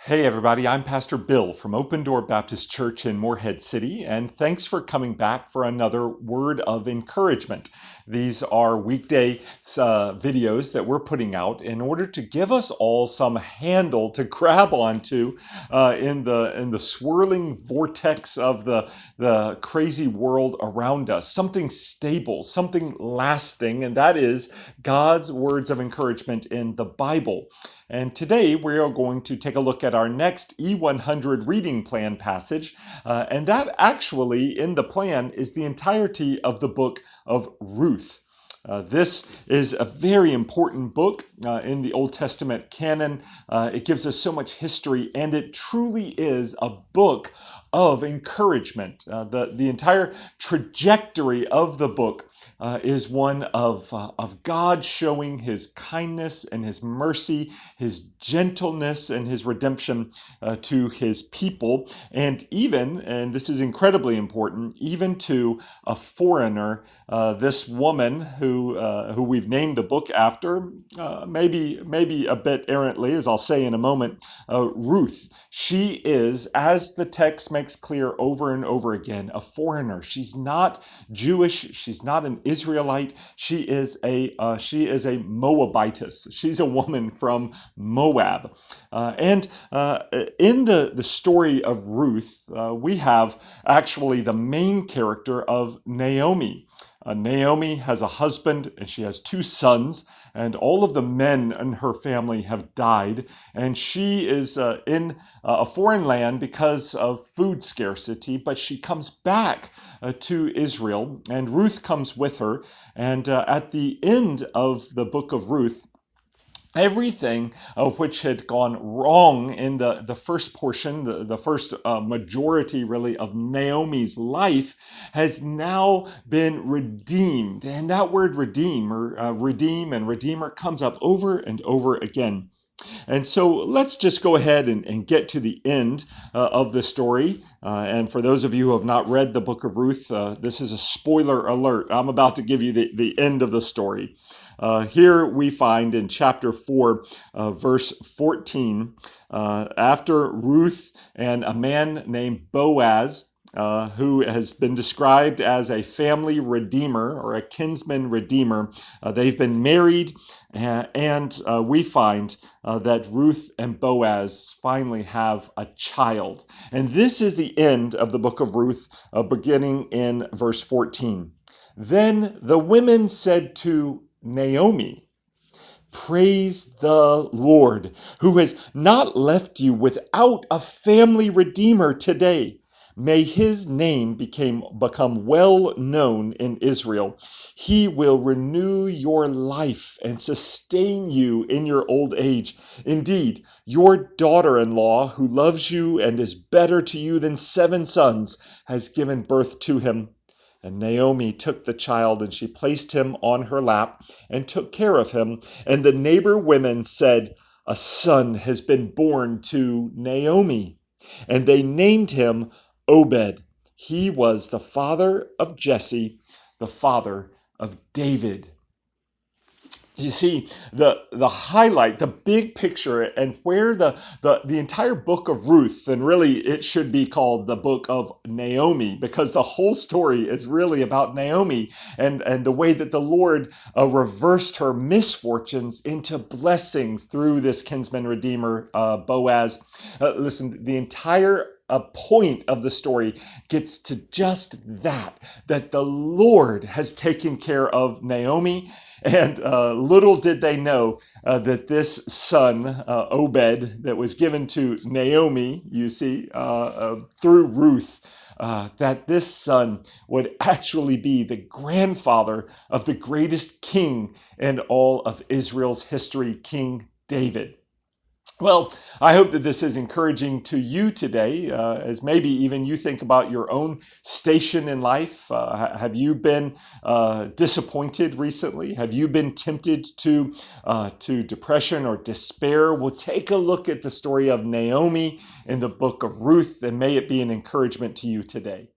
Hey everybody, I'm Pastor Bill from Open Door Baptist Church in Morehead City, and thanks for coming back for another word of encouragement. These are weekday videos that we're putting out in order to give us all some handle to grab onto in the swirling vortex of the crazy world around us. Something stable, something lasting, and that is God's words of encouragement in the Bible. And today we are going to take a look at our next E100 reading plan passage. And that actually in the plan is the entirety of the book of Ruth. This is a very important book in the Old Testament canon. It gives us so much history, and it truly is a book of encouragement. The entire trajectory of the book is one of God showing his kindness and his mercy, his gentleness and his redemption to his people, and even, and this is incredibly important, even to a foreigner, this woman who we've named the book after, maybe a bit errantly, as I'll say in a moment, Ruth. She is, as the text makes clear over and over again, a foreigner. She's not Jewish. She's not an Israelite. She is a Moabitess. She's a woman from Moab. And in the story of Ruth, we have actually the main character of Naomi. Naomi has a husband and she has two sons, and all of the men in her family have died, and she is in a foreign land because of food scarcity, but she comes back to Israel, and Ruth comes with her, and at the end of the book of Ruth, everything which had gone wrong in the first portion, the first majority really of Naomi's life, has now been redeemed. And that word redeem and redeemer comes up over and over again. And so let's just go ahead and get to the end of the story. And for those of you who have not read the book of Ruth, this is a spoiler alert. I'm about to give you the end of the story. Here we find in chapter 4, verse 14, after Ruth and a man named Boaz, who has been described as a family redeemer or a kinsman redeemer. They've been married, and we find that Ruth and Boaz finally have a child. And this is the end of the book of Ruth, beginning in verse 14. Then the women said to Naomi, "Praise the Lord, who has not left you without a family redeemer today. May his name become well known in Israel. He will renew your life and sustain you in your old age. Indeed, your daughter-in-law, who loves you and is better to you than 7 sons, has given birth to him." And Naomi took the child, and she placed him on her lap and took care of him. And the neighbor women said, "A son has been born to Naomi." And they named him Obed. He was the father of Jesse, the father of David. You see, the highlight, the big picture, and where the entire book of Ruth, and really it should be called the book of Naomi, because the whole story is really about Naomi and the way that the Lord reversed her misfortunes into blessings through this kinsman redeemer, Boaz. Listen, the entire point of the story gets to just that the Lord has taken care of Naomi. And little did they know that this son, Obed, that was given to Naomi, you see, through Ruth, that this son would actually be the grandfather of the greatest king in all of Israel's history, King David. Well, I hope that this is encouraging to you today, as maybe even you think about your own station in life. Have you been disappointed recently? Have you been tempted to depression or despair? We'll take a look at the story of Naomi in the book of Ruth, and may it be an encouragement to you today.